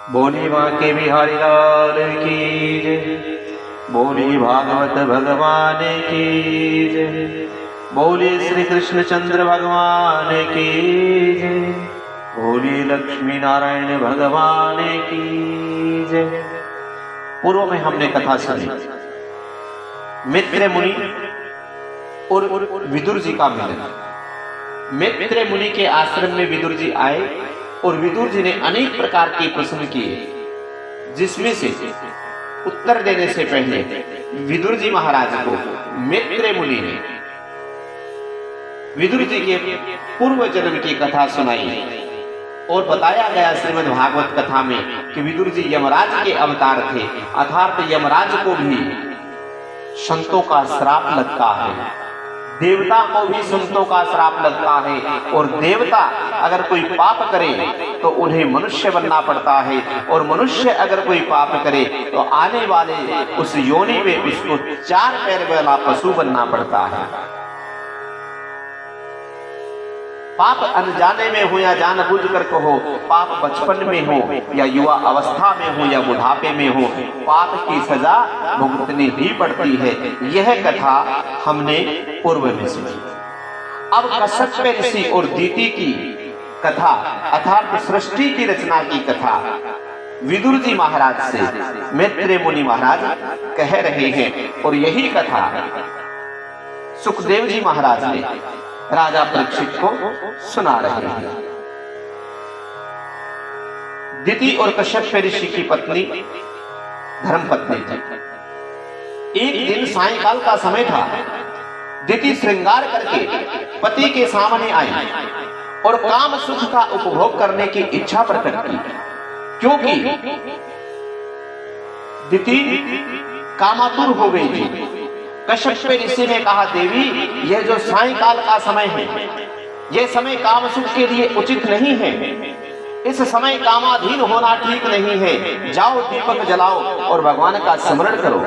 बोली बांके बिहारी लाल की जय। बोली भागवत भगवान की जय। बोली श्री कृष्णचंद्र भगवान की जय। बोली लक्ष्मी नारायण भगवान की जय। पूर्व में हमने कथा सुनी मित्र मुनि और विदुर जी का मिलन। मित्र मुनि के आश्रम में विदुर जी आए और विदुर जी ने अनेक प्रकार के प्रश्न किए, जिसमें से उत्तर देने से पहले विदुर जी महाराज को मित्र मुनि ने विदुर जी के पूर्व जन्म की कथा सुनाई और बताया गया श्रीमद् भागवत कथा में कि विदुर जी यमराज के अवतार थे, अर्थात यमराज को भी संतों का श्राप लगता है, देवता को भी संतों का श्राप लगता है, और देवता अगर कोई पाप करे तो उन्हें मनुष्य बनना पड़ता है, और मनुष्य अगर कोई पाप करे तो आने वाले उस योनि में उसको 4 पैर वाला पशु बनना पड़ता है। पाप अनजाने में हो या जानबूझकर कहो, पाप बचपन में हो या युवा अवस्था में हो या बुढ़ापे में हो, पाप की सजा भुगतनी ही पड़ती है। यह कथा हमने पूर्व में सुनी। अब कश्यप ऋषि और दीति की कथा अर्थात सृष्टि की रचना की कथा विदुर जी महाराज से मित्र मुनि महाराज कह रहे हैं, और यही कथा सुखदेव जी महाराज ने राजा परीक्षित को सुना रहे हैं। दीति और कश्यप ऋषि की पत्नी धर्मपत्नी थी। एक दिन सायंकाल का समय था। दीति श्रृंगार करके पति के सामने आई और काम सुख का उपभोग करने की इच्छा प्रकट की, क्योंकि दीति कामातुर हो गई थी। कश्यप ऋषि ने कहा, देवी यह जो सायंकाल का समय है, यह समय काम सुख के लिए उचित नहीं है। इस समय कामाधीन होना ठीक नहीं है। जाओ दीपक जलाओ और भगवान का स्मरण करो।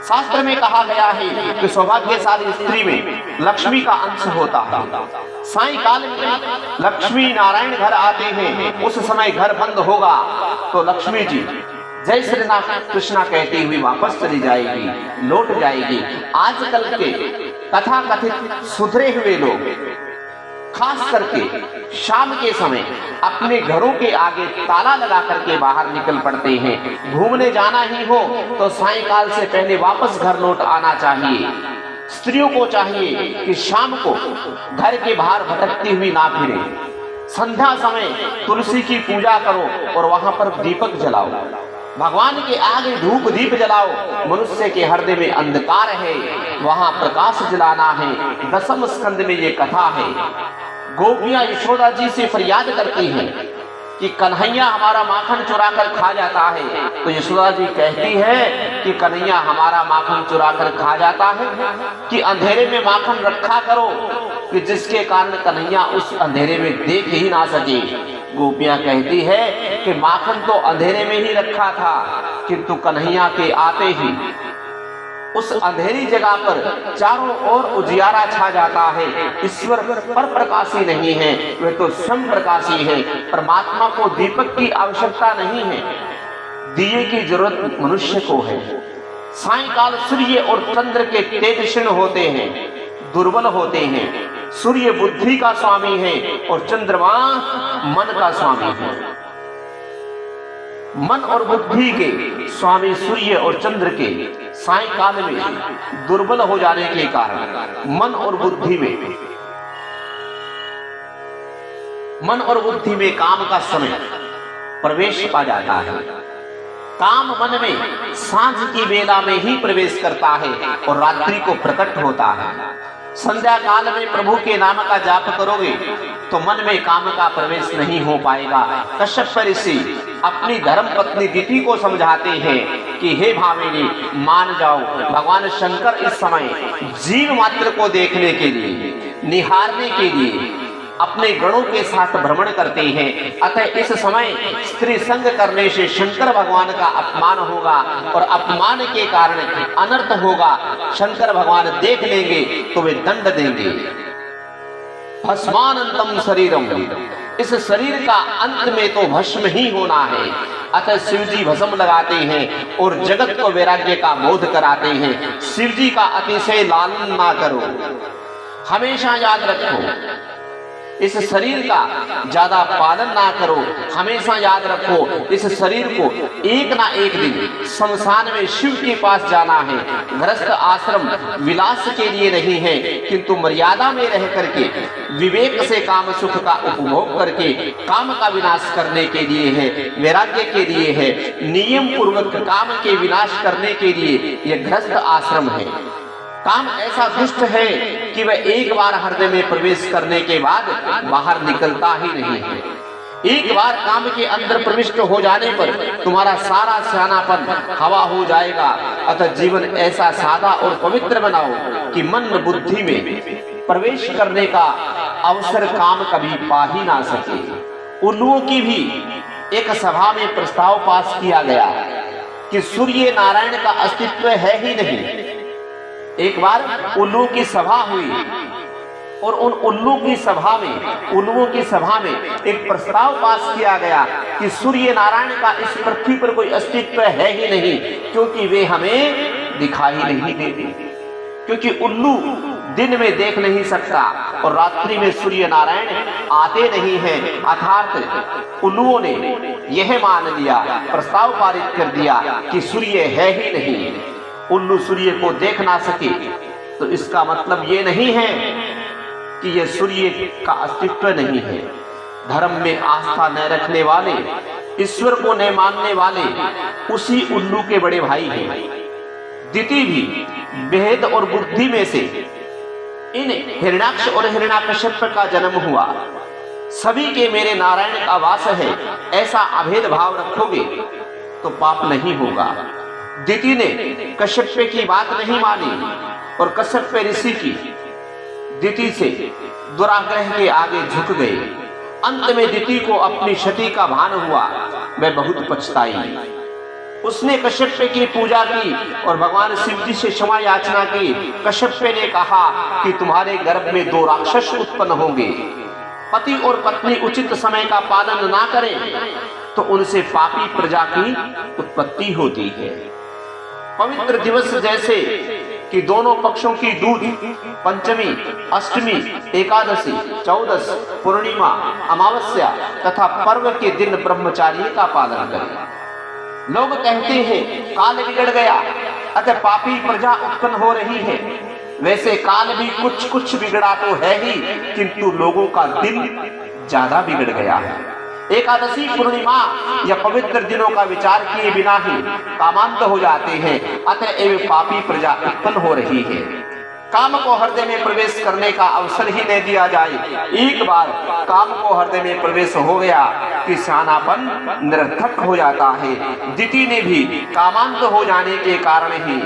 शास्त्र में कहा गया है कि सौभाग्यशाली स्त्री में लक्ष्मी का अंश होता है। सायंकाल में लक्ष्मी नारायण घर आते हैं, उस समय घर बंद होगा तो लक्ष्मी जी जय श्री कृष्णा कहती हुई वापस चली जाएगी, लौट जाएगी। आजकल के तथा कथित सुधरे हुए लोग खास करके शाम के समय अपने घरों के आगे ताला लगा करके बाहर निकल पड़ते हैं। घूमने जाना ही हो तो सायंकाल से पहले वापस घर लौट आना चाहिए। स्त्रियों को चाहिए कि शाम को घर के बाहर भटकती हुई ना फिरे। संध्या समय तुलसी की पूजा करो और वहां पर दीपक जलाओ, भगवान के आगे धूप दीप जलाओ। मनुष्य के हृदय में अंधकार है, वहां प्रकाश जलाना है। 10वें स्कंद में ये कथा है। गोपियां यशोदा जी से फरियाद करती हैं कि कन्हैया हमारा माखन चुरा कर खा जाता है, तो यशोदा जी कहती है कि कन्हैया हमारा माखन चुरा कर खा जाता है कि अंधेरे में माखन रखा करो कि जिसके कारण कन्हैया उस अंधेरे में देख ही ना सके। गोपियां कहती है कि माखन तो अंधेरे में ही रखा था, किंतु कन्हैया के आते ही उस अंधेरी जगह पर चारों ओर उजियारा छा जाता है। ईश्वर पर प्रकाशी नहीं है, वे तो स्वयं प्रकाशी है। परमात्मा को दीपक की आवश्यकता नहीं है, दिए की जरूरत मनुष्य को है। सायंकाल सूर्य और चंद्र के तेज क्षीण होते हैं, दुर्बल होते हैं। सूर्य बुद्धि का स्वामी है और चंद्रमा मन का स्वामी है। मन और बुद्धि के स्वामी सूर्य और चंद्र के सायंकाल में दुर्बल हो जाने के कारण मन और बुद्धि में काम का समय प्रवेश पा जाता है। काम मन में सांझ की बेला में ही प्रवेश करता है और रात्रि को प्रकट होता है। संध्या काल में प्रभु के नाम का जाप करोगे तो मन में काम का प्रवेश नहीं हो पाएगा। कश्यप ऋषि अपनी धर्म पत्नी दीति को समझाते हैं कि हे भामिनी, मान जाओ, भगवान शंकर इस समय जीव मात्र को देखने के लिए, निहारने के लिए अपने गणों के साथ भ्रमण करते हैं। अतः इस समय स्त्री संग करने से शंकर भगवान का अपमान होगा और अपमान के कारण अनर्थ होगा। शंकर भगवान देख लेंगे तो वे दंड देंगे। भस्मानंतम शरीरम इस शरीर का अंत में तो भस्म ही होना है। अतः शिव जी भस्म लगाते हैं और जगत को वैराग्य का बोध कराते हैं। शिव जी का अतिशय लालन ना करो, हमेशा याद रखो। इस शरीर का ज्यादा पालन ना करो, हमेशा याद रखो इस शरीर को एक ना एक दिन शमशान में शिव के पास जाना है। गृहस्थ आश्रम विलास के लिए नहीं है, किंतु मर्यादा में रह करके विवेक से काम सुख का उपभोग करके काम का विनाश करने के लिए है, वैराग्य के लिए है, नियम पूर्वक काम के विनाश करने के लिए यह गृहस्थ आश्रम है। काम ऐसा दुष्ट है कि वह एक बार हृदय में प्रवेश करने के बाद बाहर निकलता ही नहीं है। एक बार काम के अंदर प्रविष्ट हो जाने पर तुम्हारा सारा सियानापन हवा हो जाएगा। अतः जीवन ऐसा सादा और पवित्र बनाओ कि मन बुद्धि में प्रवेश करने का अवसर काम कभी पा ही ना सके। उल्लुओं की भी एक सभा में प्रस्ताव पास किया गया कि सूर्य नारायण का अस्तित्व है ही नहीं। एक बार उल्लू की सभा हुई और उन उल्लुओं की सभा में एक प्रस्ताव पास किया गया कि सूर्य नारायण का इस पृथ्वी पर कोई अस्तित्व है ही नहीं, क्योंकि वे हमें दिखाई नहीं देते। क्योंकि उल्लू दिन में देख नहीं सकता और रात्रि में सूर्य नारायण आते नहीं हैं। अर्थात उल्लुओं ने यह मान लिया, प्रस्ताव पारित कर दिया कि सूर्य है ही नहीं। उल्लू सूर्य को देख ना सके तो इसका मतलब ये नहीं है कि यह सूर्य का अस्तित्व नहीं है। धर्म में आस्था न रखने वाले, ईश्वर को न मानने वाले उसी उल्लू के बड़े भाई हैं। दिति भी भेद और बुद्धि में से इन हिरण्याक्ष और हिरण्याकश्यप का जन्म हुआ। सभी के मेरे नारायण का वास है, ऐसा अभेद भाव रखोगे तो पाप नहीं होगा। दिति ने कश्यप की बात नहीं मानी और कश्यप ऋषि की दिति से दुराग्रह के आगे झुक गए। अंत में दिति को अपनी क्षति का भान हुआ, वह बहुत पछताई। उसने कश्यप की पूजा की और भगवान शिव जी से क्षमा याचना की। कश्यप ने कहा कि तुम्हारे गर्भ में 2 राक्षस उत्पन्न होंगे। पति और पत्नी उचित समय का पालन ना करें तो उनसे पापी प्रजा की उत्पत्ति होती है। पवित्र दिवस जैसे कि दोनों पक्षों की दूध, पंचमी, अष्टमी, एकादशी, चौदस, पूर्णिमा, अमावस्या तथा पर्व के दिन ब्रह्मचार्य का पालन करें। लोग कहते हैं काल बिगड़ गया, अतः पापी प्रजा उत्पन्न हो रही है। वैसे काल भी कुछ कुछ बिगड़ा तो है ही, किंतु लोगों का दिन ज्यादा बिगड़ गया है। एकादशी, पूर्णिमा या पवित्र दिनों का विचार किए बिना ही कामांत हो जाते हैं, अतएव पापी प्रजा उत्पन्न हो रही है। काम को हृदय में प्रवेश करने का अवसर ही नहीं दिया जाए। एक बार काम को हृदय में प्रवेश हो गया कि सियानापन निरर्थक हो जाता है। दिति ने भी कामांत हो जाने के कारण ही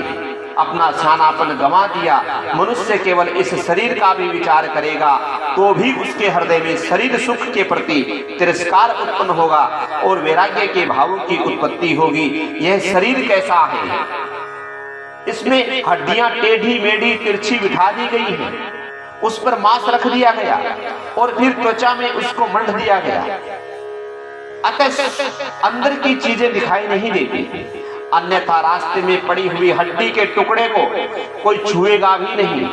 अपना सियानापन गंवा दिया। मनुष्य केवल इस शरीर का भी विचार करेगा तो भी उसके हृदय में शरीर सुख के प्रति तिरस्कार उत्पन्न होगा और वैराग्य के भावों की उत्पत्ति होगी। यह शरीर कैसा है? इसमें हड्डियां टेढ़ी मेढ़ी तिरछी बिठा दी गई हैं, उस पर मांस रख दिया गया और फिर त्वचा में उसको मंड दिया गया। अतः अंदर की चीजें दिखाई नहीं देती। अन्यथा रास्ते में पड़ी हुई हड्डी के टुकड़े को कोई छुएगा भी नहीं।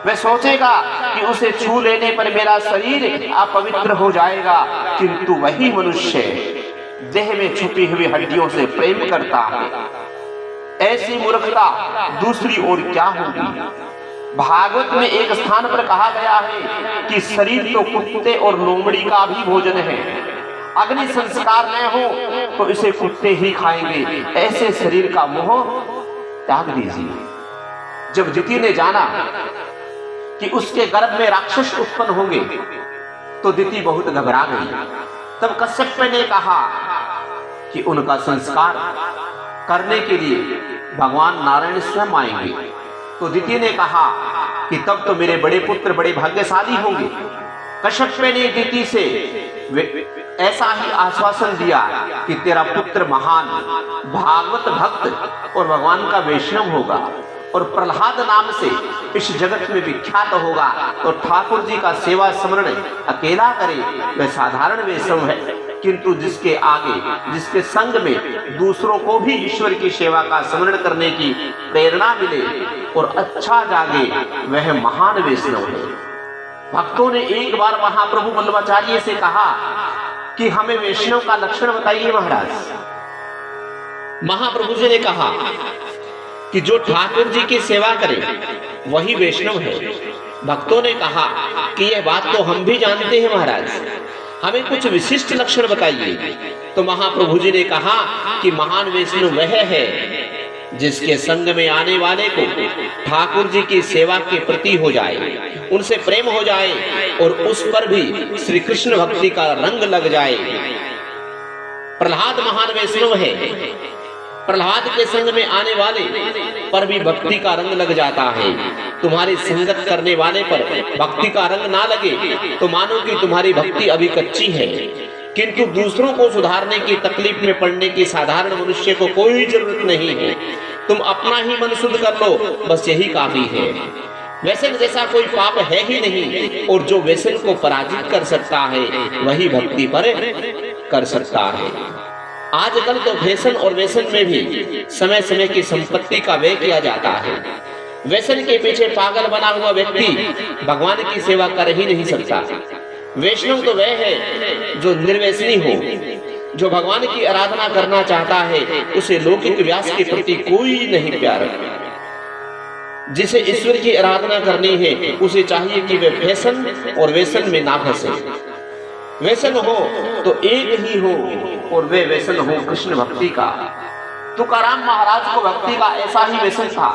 वह सोचेगा कि उसे छू लेने पर मेरा शरीर अपवित्र हो जाएगा, किंतु वही मनुष्य देह में छुपी हुई हड्डियों से प्रेम करता है। ऐसी मूर्खता दूसरी ओर क्या होगी? भागवत में एक स्थान पर कहा गया है कि शरीर तो कुत्ते और लोमड़ी का भी भोजन है। अग्नि संस्कार न हो तो इसे कुत्ते ही खाएंगे। ऐसे शरीर का मोह त्याग दीजिए। जब दिति ने जाना कि उसके गर्भ में राक्षस उत्पन्न होंगे तो दिति बहुत घबरा गई। तब कश्यप ने कहा कि उनका संस्कार करने के लिए भगवान नारायण स्वयं आएंगे। तो दिति ने कहा कि तब तो मेरे बड़े पुत्र बड़े भाग्यशाली होंगे। कश्यप ने दिति से ऐसा ही आश्वासन दिया कि तेरा पुत्र महान भागवत भक्त और भगवान का वैष्णव होगा। और प्रहलाद नाम से इस जगत में विख्यात होगा, तो ठाकुर जी का सेवा स्मरण अकेला करे वह साधारण वैष्णव है, किंतु जिसके आगे, जिसके संग में दूसरों को भी ईश्वर की सेवा का स्मरण करने की प्रेरणा मिले और अच्छा जागे, वह महान वैष्णव है। भक्तों ने एक बार महाप्रभु वल्लभाचार्य से कहा कि हमें वैष्णव का लक्षण बताइए महाराज। महाप्रभु जी ने कहा कि जो ठाकुर जी की सेवा करे वही वैष्णव है। भक्तों ने कहा कि यह बात तो हम भी जानते हैं महाराज, हमें कुछ विशिष्ट लक्षण बताइए। तो महाप्रभु जी ने कहा कि महान वैष्णव वह है जिसके संग में आने वाले को ठाकुर जी की सेवा के प्रति हो जाए, उनसे प्रेम हो जाए और उस पर भी श्री कृष्ण भक्ति का रंग लग जाए। प्रहलाद महान वैष्णव है, प्रहलाद के संग में आने वाले पर भी भक्ति का रंग लग जाता है। तुम्हारी संगत करने वाले पर भक्ति का रंग ना लगे तो मानो कि तुम्हारी भक्ति अभी कच्ची है, किंतु दूसरों को सुधारने की तकलीफ में पड़ने की साधारण मनुष्य को कोई जरूरत नहीं है। तुम अपना ही मन शुद्ध कर लो, बस यही काफी है। व्यसन जैसा कोई पाप है ही नहीं, और जो व्यसन को पराजित कर सकता है वही भक्ति पर कर सकता है। आजकल तो फैशन और व्यसन में भी समय समय की संपत्ति का व्यय किया जाता है। व्यसन के पीछे पागल बना हुआ व्यक्ति भगवान की सेवा कर ही नहीं सकता। वैष्णव तो वह है जो निर्व्यसनी हो, जो भगवान की आराधना करना चाहता है, उसे लौकिक व्यास के प्रति कोई नहीं प्यार। जिसे ईश्वर की आराधना करनी है उसे चाहिए कि वह फैशन और व्यसन में ना फंसे। व्यसन हो तो एक ही हो और वे व्यसन हो कृष्ण भक्ति का। तुकाराम महाराज को भक्ति का ऐसा ही व्यसन था।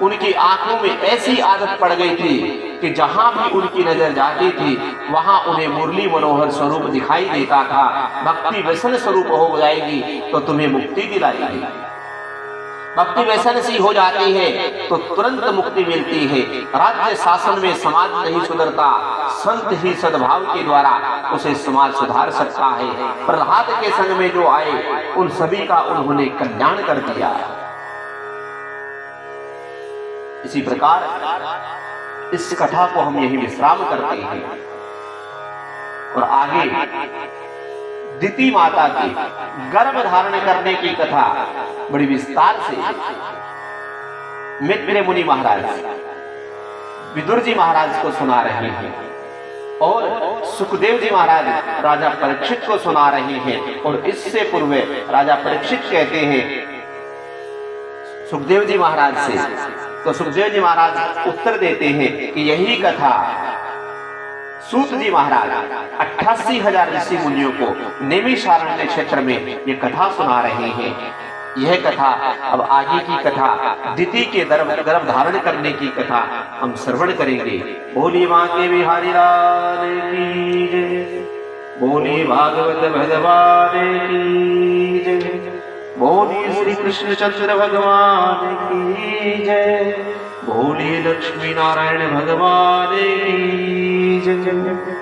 उनकी आंखों में ऐसी आदत पड़ गई थी कि जहां भी उनकी नजर जाती थी वहां उन्हें मुरली मनोहर स्वरूप दिखाई देता था। भक्ति व्यसन स्वरूप हो जाएगी तो तुम्हें मुक्ति दिलाएगी। भक्ति व्यसन सी हो जाती है तो तुरंत मुक्ति मिलती है। राज्य शासन में समाज नहीं सुधरता, संत ही सद्भाव के द्वारा उसे समाज सुधार सकता है। प्रहलाद के संग में जो आए उन सभी का उन्होंने कल्याण कर दिया। इसी प्रकार इस कथा को हम यही विश्राम करते हैं और आगे दिति माता की गर्भ धारण करने की कथा बड़ी विस्तार से मित्र मुनि महाराज विदुर जी महाराज को सुना रहे हैं और सुखदेव जी महाराज राजा परीक्षित को सुना रहे हैं। और इससे पूर्व राजा परीक्षित कहते हैं सुखदेव जी महाराज से, तो सुखदेव जी महाराज उत्तर देते हैं कि यही कथा सूत जी महाराज 88,000 ऋषि मुनियों को नैमिषारण्य क्षेत्र में ये कथा सुना रहे हैं। यह कथा अब आगे की कथा दिति के गर्भ धारण करने की कथा हम श्रवण करेंगे। बोली मां के बिहारी लाल की जय, बोली भागवत भगवान की जय, बोली श्री कृष्ण चंद्र भगवान की जय, बोली लक्ष्मी नारायण भगवान की जय।